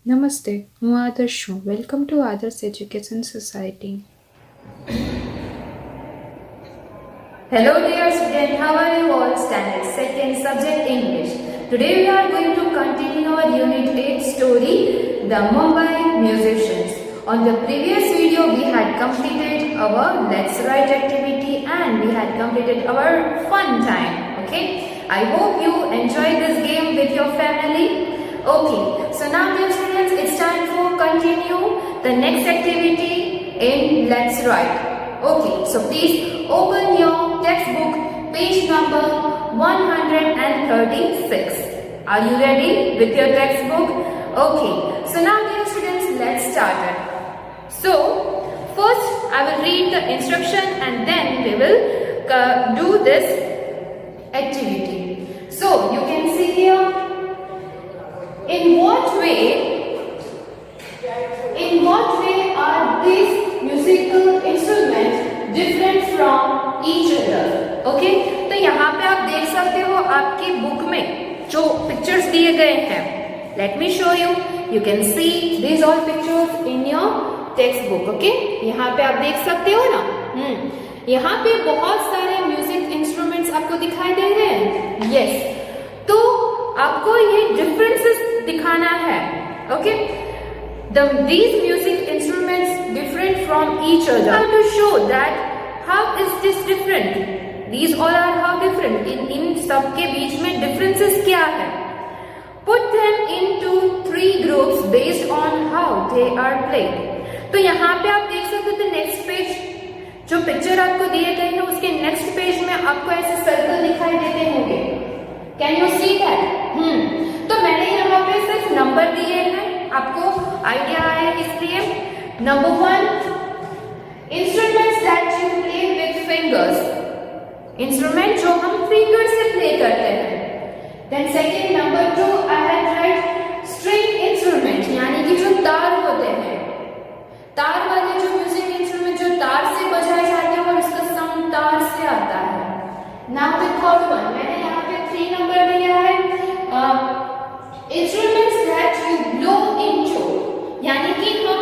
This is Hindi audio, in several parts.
નમસ્તે, હું આદર્શ છું. વેલકમ ટુ આદર્શ education society. Hello dear student, how are you all? Standard 2nd subject English. Today we are going to continue our unit 8 story, The Mumbai Musicians. On the previous video we had completed our Let's Write activity and we had completed our fun time. Okay, I hope you enjoy this game with your family. Okay, so now dear students, it's time to continue the next activity in Let's Write. Okay, so please open your textbook, page number 136. Are you ready with your textbook? Okay, so now dear students, let's start it. So, first I will read the instruction and then we will do this activity. So, you can see here, in what way are these musical instruments different from each other? Okay, तो यहाँ पे आप देख सकते हो आपकी बुक में जो पिक्चर्स दिए गए हैं. Let me show you. You can see these all pictures in your textbook. Okay, यहाँ पे आप देख सकते हो ना. यहाँ पे बहुत सारे म्यूजिक इंस्ट्रूमेंट्स आपको दिखाई दे रहे हैं. Yes, तो आपको ये डिफरेंसेस दिखाना है. Okay, these music instruments different from each other. How to show that how is this different? These all are how different. इन सब के बीच में differences क्या है? Put them into 3 groups based on how they are played. तो यहाँ पे आप देख सकते हो तो नेक्स्ट पेज जो पिक्चर आपको दिए गए हैं उसके नेक्स्ट पेज में आपको ऐसे सर्कल दिखाई देते होंगे. Can you see that? तो मैंने यहाँ पे सिर्फ नंबर दिए हैं, आपको आइडिया आया इसलिए. Number 1, instruments that you play with fingers. Instrument जो हम फिंगर से प्ले करते हैं. Then second, number 2, I had write string instrument, यानी कि जो तार होते हैं, तार वाले जो म्यूजिक इंस्ट्रूमेंट जो तार से बजाए जाते हैं और उसका साउंड तार से आता है. नाउ द थर्ड वन, मैंने यहाँ पे 3 नंबर दिया है. Instruments that you blow into, यानी कि हम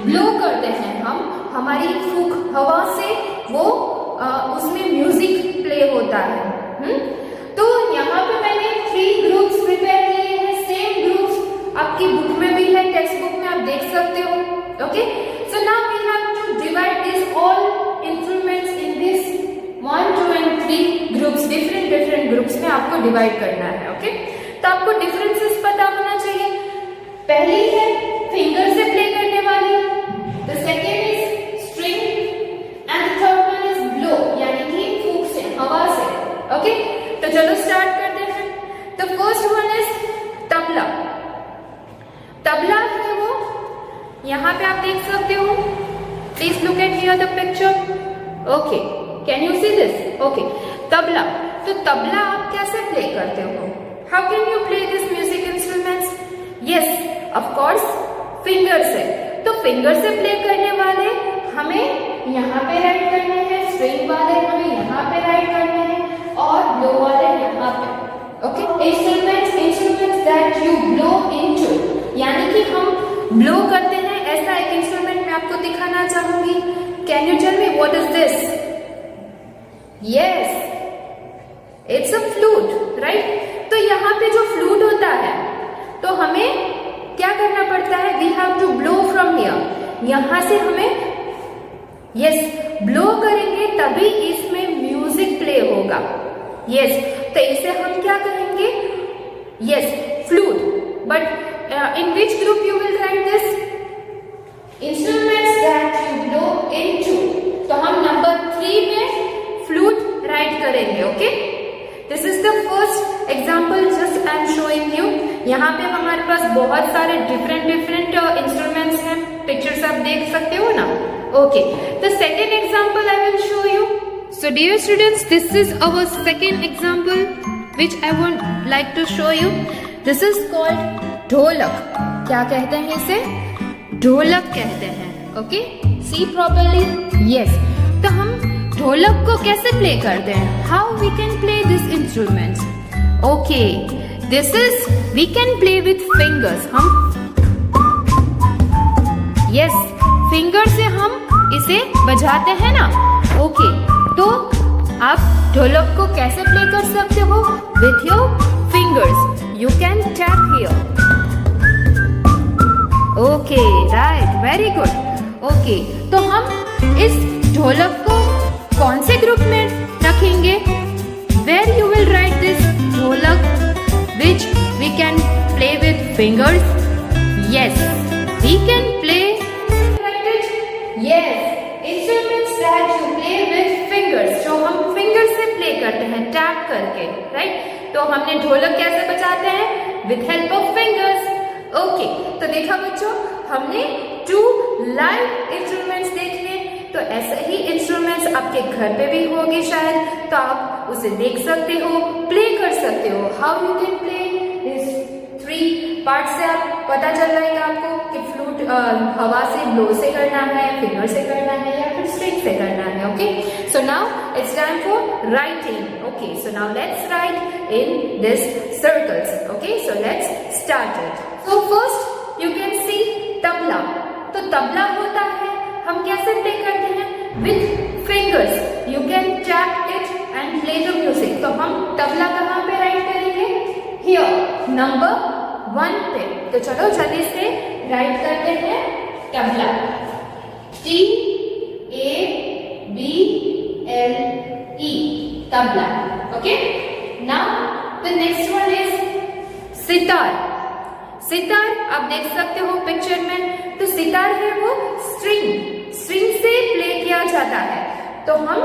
ब्लो करते हैं, हम हमारी फूंक हवा से वो उसमें म्यूजिक प्ले होता है. तो यहाँ पे मैंने 3 ग्रुप्स प्रिपेयर किए हैं. सेम ग्रुप्स आपकी बुक में भी है, टेक्स्ट बुक में आप देख सकते हो. Okay, so now we have to divide this all instruments in this 1, 2 and 3 groups. Different groups में आपको डिवाइड करना है. ओके, तो आपको डिफरेंसेस पता होना चाहिए. पहली है फिंगर से प्ले करने वाली, the second is string and the third one is blow, यानी कि फूंक से, हवा से. ओके, तो चलो स्टार्ट करते हैं. The first one is tabla. Tabla है वो, यहाँ पे आप देख सकते हो. Please look at here the picture. Okay, can you see this? Okay, tabla. तो तबला आप कैसे प्ले करते हो? How can you play this music instruments? Yes, of course, finger से. तो फिंगर से प्ले करने वाले हमें यहाँ पे राइट करने हैं, स्ट्रिंग वाले हमें यहाँ पे राइट करने हैं और ब्लो वाले यहाँ पे. Okay, instruments that you blow into, यानी कि हम ब्लो करते हैं. ऐसा एक इंस्ट्रूमेंट मैं आपको दिखाना चाहूंगी. Can you tell me what is this? Yes, it's a flute, right? तो यहाँ पे जो फ्लूट होता है तो हमें क्या करना पड़ता है? We have to blow from here. यहाँ से हमें ब्लो करेंगे तभी इसमें म्यूजिक प्ले होगा. तो इसे हम क्या करेंगे? Flute. But in which group you will write this? Instruments that you blow into. तो हम नंबर 3 में फ्लूट राइट करेंगे. Okay, this is the first example just I am showing you. यहाँ पे हमारे पास बहुत सारे डिफरेंट इंस्ट्रूमेंट्स हैं. पिक्चर्स आप देख सकते हो ना. Okay, the second example I will show you. So dear students, this is our second example which I would like to show you. This is called dholak. क्या कहते हैं इसे? ढोलक कहते हैं. ओके, सी प्रॉपर्ली. यस, तो हम ढोलक को कैसे प्ले करते हैं? How we can play this instruments? Okay, this is we can play with fingers. हम से बजाते हैं ना, ओके। तो आप ढोलक को कैसे प्ले कर सकते हो? With your fingers, you can tap here, okay, right, very good, okay. तो हम इस ढोलक को कौन से ग्रुप में रखेंगे? Where you will write this dholak which we can play with fingers? Yes, we can play. Yes, instruments that you play with fingers. जो हम फिंगर से प्ले करते हैं टैप करके, राइट? तो हमने ढोलक कैसे बजाते हैं? With help of fingers. Okay, तो देखा बच्चों, हमने 2 लाइव इंस्ट्रूमेंट्स देख लिए। तो ऐसे ही इंस्ट्रूमेंट्स आपके घर पे भी होंगे शायद, तो आप उसे देख सकते हो, प्ले कर सकते हो। हाउ यू कैन प्ले इस 3 पार्ट से आप पता चल जाएगा आपको कि फ्लूट हवा से ब्लो से करना है, फिंगर से करना है या फिर स्ट्रिंग से करना है, okay. So now it's time for writing, okay. So now let's write in this circles, okay. So let's start it. So first you can see tabla. तो तबला होता है, हम कैसे प्ले करते हैं? With fingers, you can tap it and play the music. तो हम तबला कहाँ पे राइट करेंगे? हियर, नंबर 1 पे। तो चलो जल्दी से राइट करते हैं tabla. TABLE, tabla, okay. Now the next one is sitar. Sitar आप देख सकते हो पिक्चर में। तो सितार है वो स्ट्रिंग से प्ले किया जाता है। तो हम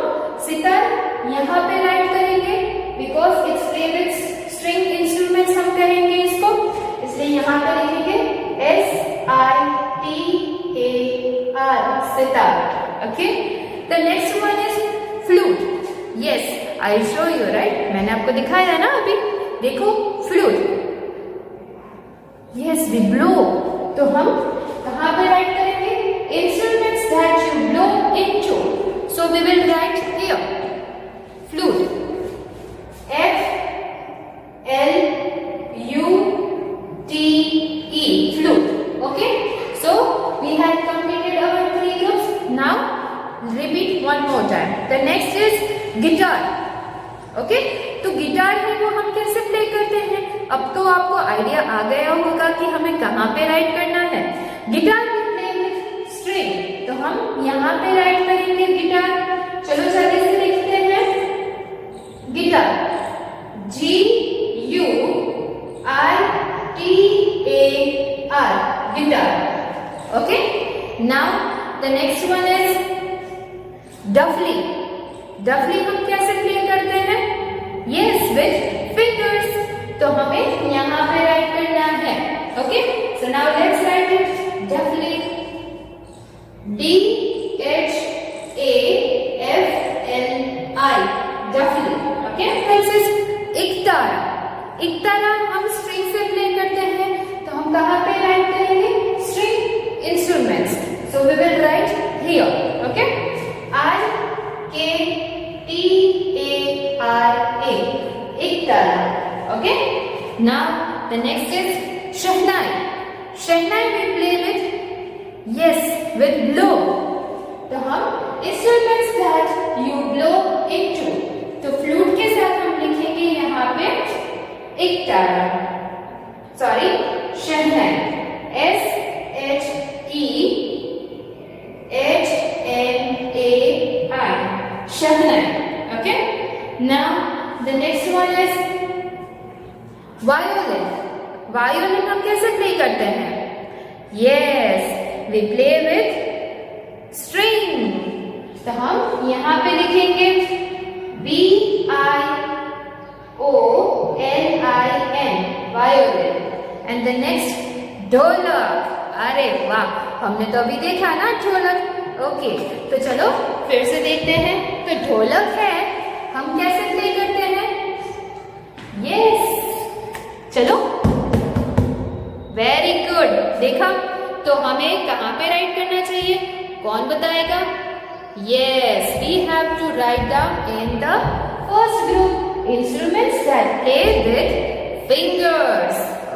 सितार यहाँ पे राइट करेंगे because it's play with string instruments, हम कहेंगे इसको, इसलिए यहाँ पे लिखेंगे SITAR, sitar, okay. The next one is flute. Yes, I show you, right, मैंने आपको दिखाया ना अभी, देखो फ्लूट। Yes, we blow. तो हम कहाँ पे राइट करेंगे? Instruments that you blow into. So we will write here flute, FLUTE, flute, okay. So we have completed our 3 groups. Now repeat one more time. The next is guitar, okay. तो गिटार है वो हम कैसे प्ले करते हैं? अब तो आपको आइडिया आ गया होगा कि हमें कहाँ पे राइट करना है। गिटार भी प्ले विद स्ट्रिंग, तो हम यहाँ पे राइट करेंगे गिटार। चलो जल्दी से लिखते हैं guitar, GUITAR, guitar, okay. Now the next one is duffly. duffly हम कैसे प्ले करते हैं? Yes, with fingers. तो हमें यहाँ पे राइट करना है, okay. So now let's write it, duffly, DHAFLI, duffly, okay. Next is इकतारा। इकतारा हम स्ट्रिंग से प्ले करते हैं, तो हम कहाँ पे राइट करेंगे? String instruments. So we will write here, okay. IKTARA, iktara, okay. Now the next is shehnai. Shehnai we play with, yes, with blow. तो हम instruments that you blow into. तो फ्लूट के साथ हम लिखेंगे यहाँ पे iktara, sorry, shehnai, SHEHNAI, shehnai, okay. Now the next one is violin. Violin हम कैसे प्ले करते हैं? Yes, we play with string. तो हम यहाँ पे लिखेंगे VIOLIN, violin. And the next ढोलक। अरे वाह, हमने तो अभी देखा ना ढोलक, ओके। तो चलो फिर से देखते हैं। तो ढोलक है, हम कैसे प्ले करते हैं? यस, चलो, वेरी गुड। देखा, तो हमें कहाँ पे राइट करना चाहिए? कौन बताएगा? Yes, we have to write down in the first group instruments that play with fingers.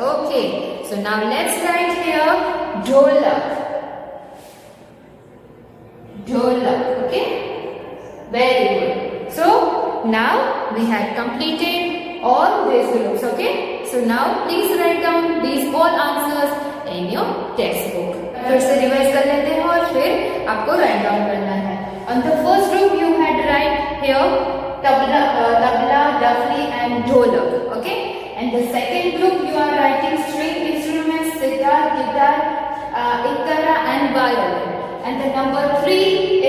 Okay, so now let's write here dholak. ढोलक. Okay, very good. So now we have completed all these groups. Okay, so now please write down these all answers in your textbook. फिर से रिवाइज कर लेते हैं और फिर आपको राइट डाउन करना है. On the first group you had write here tabla, dafli and dholak. Okay, and the second group you are writing string instruments, sitar, guitar, ikara and violin. And the number 3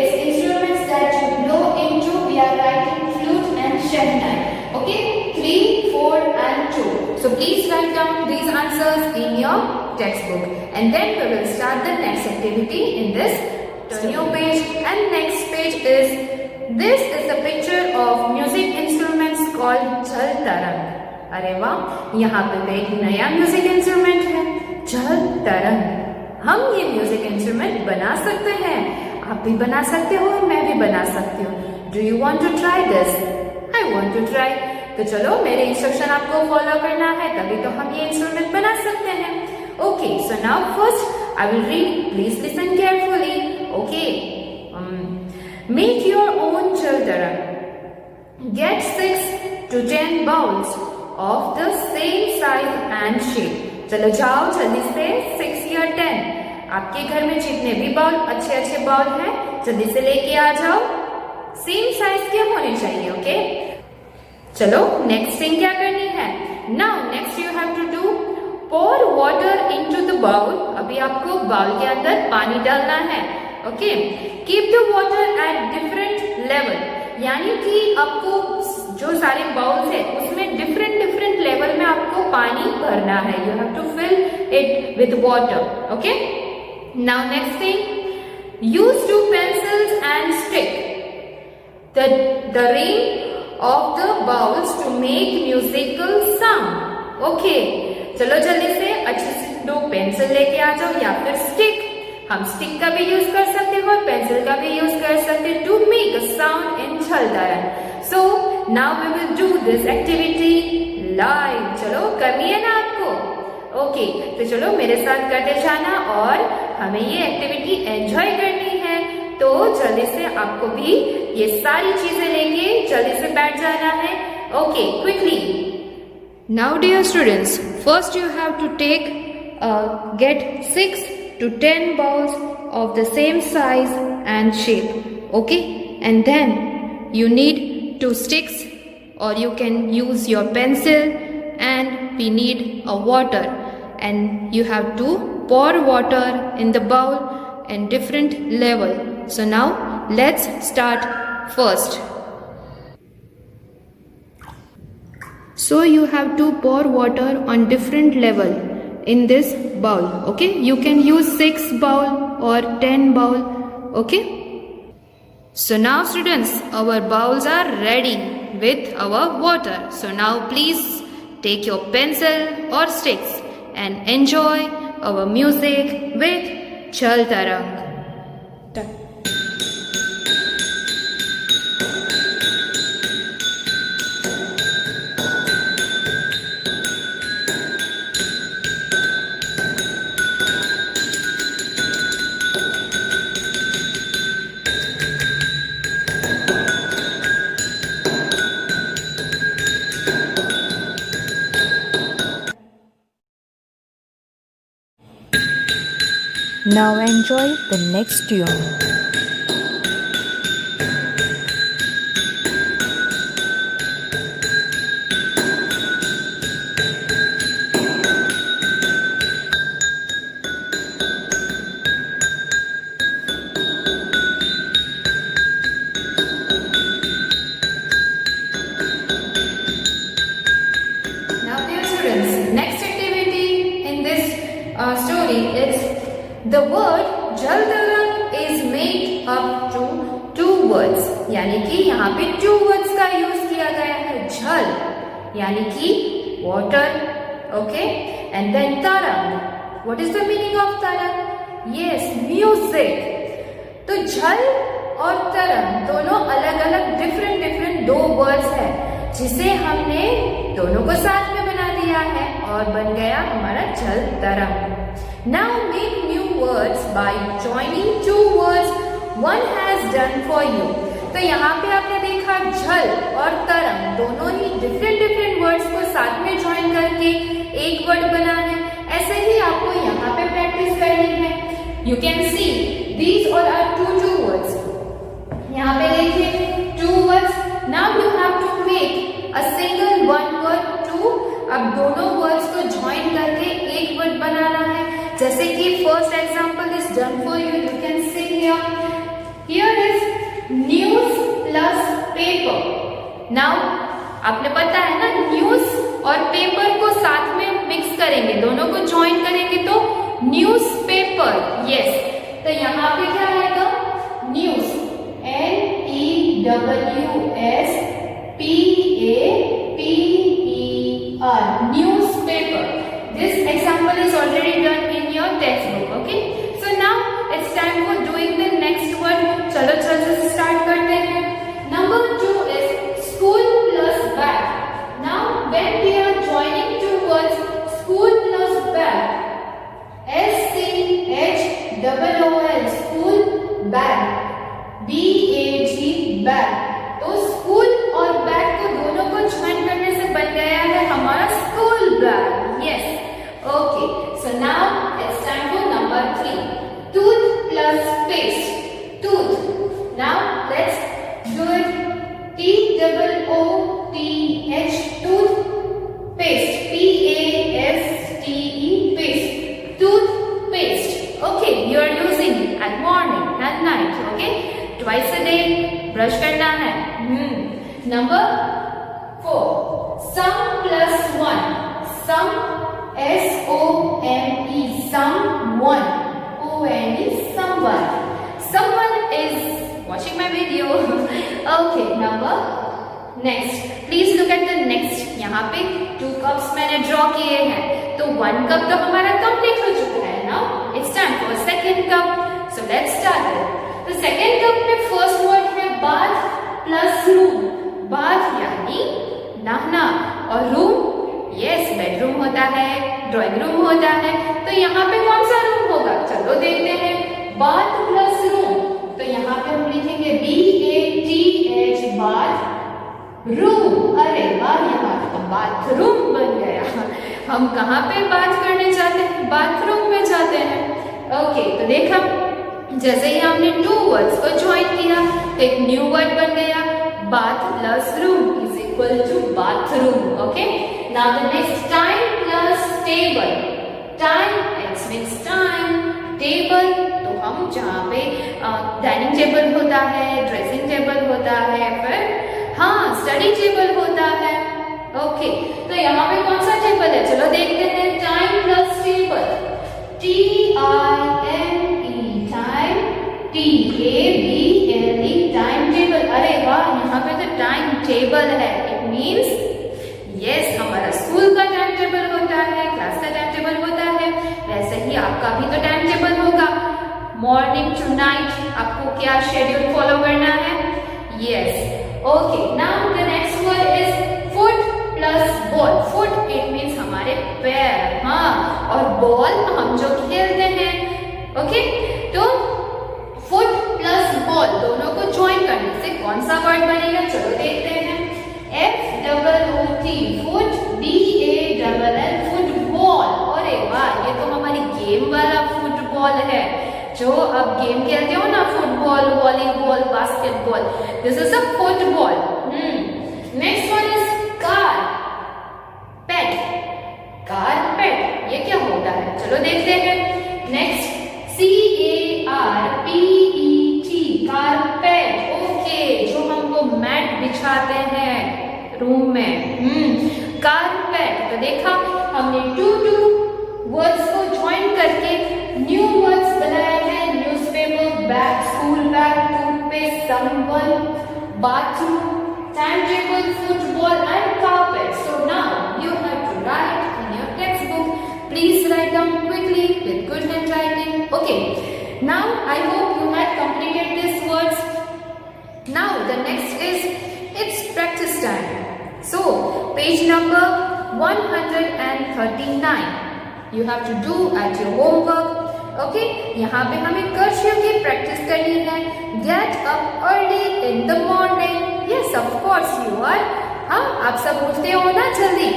is instruments that you blow into. We are writing flute and shehnai. Okay, 3, 4 and 2. So please write down these answers in your textbook, and then we will start the next activity in this new page. And next page is this is the picture of music instruments called jal tarang. अरे वाह, यहाँ पे एक नया म्यूजिक इंस्ट्रूमेंट है जल तरंग. हम ये म्यूजिक इंस्ट्रूमेंट बना सकते हैं. आप भी बना सकते हो, मैं भी बना सकती हूँ. Do you want to try this? I want to try. तो चलो मेरे इंस्ट्रक्शन आपको फॉलो करना है, तभी तो हम ये इंस्ट्रूमेंट बना सकते हैं. Okay, so now first I will read. Please listen carefully. Okay, make your own जल तरंग. Get 6 to 10 bowls of the same size and shape. चलो जाओ जल्दी से 6 या 10. आपके घर में जितने भी बाउल अच्छे बाउल हैं जल्दी से लेके आ जाओ. सेम साइज के होने चाहिए. ओके, चलो नेक्स्ट थिंग क्या करनी है. Now next you have to do pour water into the bowl. अभी आपको बाउल के अंदर पानी डालना है. Okay, keep the water at different level. यानी कि आपको जो सारे बाउल्स है उसमें डिफरेंट लेवल में आपको पानी भरना है. You have to fill it with water. Okay, now next thing, use 2 pencils and stick the ring of the bowls to make musical sound. Okay, चलो जल्दी से अच्छे से 2 पेंसिल लेके आ जाओ या फिर स्टिक. हम स्टिक का भी यूज कर सकते हो और पेंसिल का भी यूज कर सकते हैं to make a sound in jal tarang. So now we will do this activity live. चलो करनी है ना आपको. ओके, तो चलो मेरे साथ करते जाना और हमें ये एक्टिविटी एंजॉय करनी है. तो जल्दी से आपको भी ये सारी चीजें लेके जल्दी से बैठ जाना है. Okay, quickly. Now dear students, first you have to get 6 to 10 bowls of the same size and shape. Okay, and then you need 2 sticks or you can use your pencil, and we need a water, and you have to pour water in the bowl in different level. So now let's start first. So you have to pour water on different level in this bowl. Okay, you can use 6 bowl or 10 bowl. Okay, so now students, our bowls are ready with our water. So now please take your pencil or sticks and enjoy our music with Jal Tarang. Now enjoy the next tune. Now dear students, next activity in this story is the word जल तरंग is made up to 2 words. यानी कि यहाँ पे 2 words का यूज किया गया है. जल यानी कि water, okay, and then tarang. What is the meaning of tarang? Yes, music. तो जल और तरंग दोनों अलग अलग डिफरेंट 2 वर्ड्स है जिसे हमने दोनों को साथ में बना दिया है और बन गया हमारा जल तरंग. Now make new words by joining 2 words one has done for you. तो यहाँ पे आपने देखा झल और तरंग दोनों ही डिफरेंट वर्ड्स को साथ में ज्वाइन करके एक वर्ड बना है। ऐसे ही आपको यहाँ पे प्रैक्टिस करनी है। You can see these all are two words. यहाँ पे देखिए 2 words. Now you have to make a single one word to, अब दोनों वर्ड्स को ज्वाइन करके एक वर्ड बनाना है। जैसे कि first example is done for you, you can see here is news plus paper. Now आपने पता है ना, न्यूज और पेपर को साथ में मिक्स करेंगे, दोनों को ज्वाइन करेंगे तो न्यूज पेपर। यस, तो यहाँ पे क्या आएगा, news NEWSPAPER, newspaper. This example is already done in your textbook. Okay, so now it's time for doing the next word. चलो से start करते हैं। Number 2 is school plus bag. Now when we are joining two words, school plus bag, SCHOOL, school, bag, BAG, bag। तो स्कूल और बैग को दोनों को ज्वाइन करने से बन गया है हमारा school bag. Yes, okay, so now it's time for number 3, tooth plus paste, tooth. Now let's do it, TOOTH, tooth, paste, PASTE, paste, tooth paste. Okay, you are using at morning at night. Okay, twice a day brush करना है। Number 4, some plus 1, some, SOME, someone, ONE, someone, someone is watching my video। okay, number next, please look at the next। यहाँ पे 2 cups मैंने ड्रॉ किए हैं, तो 1 cup तो हमारा कंप्लीट हो चुका है। now it's time for second cup, so let's start it। तो सेकेंड कप में फर्स्ट वर्ड है बाथ प्लस रूम। बाथ यानी नहाना और रूम, यस, बेडरूम होता है, ड्राइंग रूम होता है। तो यहाँ पे कौन सा रूम होगा, चलो देखते हैं। बाथ प्लस रूम, तो यहाँ पे हम लिखेंगे BATH, बाथ रूम। अरे वाह, यहाँ तो बाथरूम बन गया। हम कहाँ पे बात करने जाते हैं, बाथरूम में जाते हैं। ओके, तो देखा, जैसे ही हमने 2 वर्ड्स को ज्वाइन किया तो एक न्यू वर्ड बन गया, bath plus room is equal to bathroom. Okay, now the next, time plus table. Time, it's means time, table तो हम जहाँ पे डाइनिंग टेबल होता है, ड्रेसिंग टेबल होता है, फिर हाँ स्टडी टेबल होता है। ओके, तो यहाँ पे कौन सा टेबल है, चलो देखते हैं। Time plus table, TIME, time, TABLE, time table. अरे वाह, यहाँ पे तो टाइम टेबल है, इट मीन्स यस, हमारा स्कूल का टाइम टेबल होता है, क्लास का टाइम टेबल होता है, वैसे ही आपका भी तो टाइम टेबल होगा। मॉर्निंग टू नाइट आपको क्या शेड्यूल फॉलो करना है। Yes, okay, now the next word is foot plus ball. Foot it means हमारे पैर, हाँ, और बॉल हम जो खेलते हैं। ओके, तो फुट प्लस बॉल दोनों को ज्वाइन करने से कौन सा वर्ड बनेगा, चलो देखते हैं। FOOT, foot, BALL, football. अरे वाह, ये तो हमारी गेम वाला फुटबॉल है, जो अब गेम खेलते हो ना, football, volleyball, basketball, this is a football. Next one is car, pet, carpet, ये क्या होता है, चलो देखते हैं। Next, CARPET, carpet. ओके, जो हमको मैट बिछाते हैं रूम में, कारपेट। तो देखा, हमने 2 वर्ड्स को ज्वाइन करके न्यू वर्ड्स बनाए हैं। Newspaper, bag, school bag, toothpaste, someone, bathroom, time table, football and carpet. So now you have to write in your textbook. Please write down quickly with good handwriting. Okay, now I hope you had completed these words. Now the next is, it's practice time. So page number 139 you have to do at your homework. Okay, यहाँ पे हमें कर्सिव की प्रैक्टिस करनी है. Get up early in the morning. Yes of course you are. हाँ, आप सब उठते हो ना जल्दी.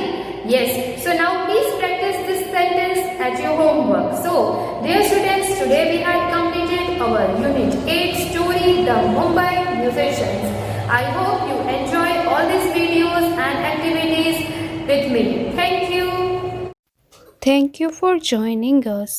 Yes, so now please practice this sentence at your homework. So, dear students, today we had completed our Unit 8 story, The Mumbai Musicians. I hope you enjoy all these videos and activities with me. Thank you. Thank you for joining us.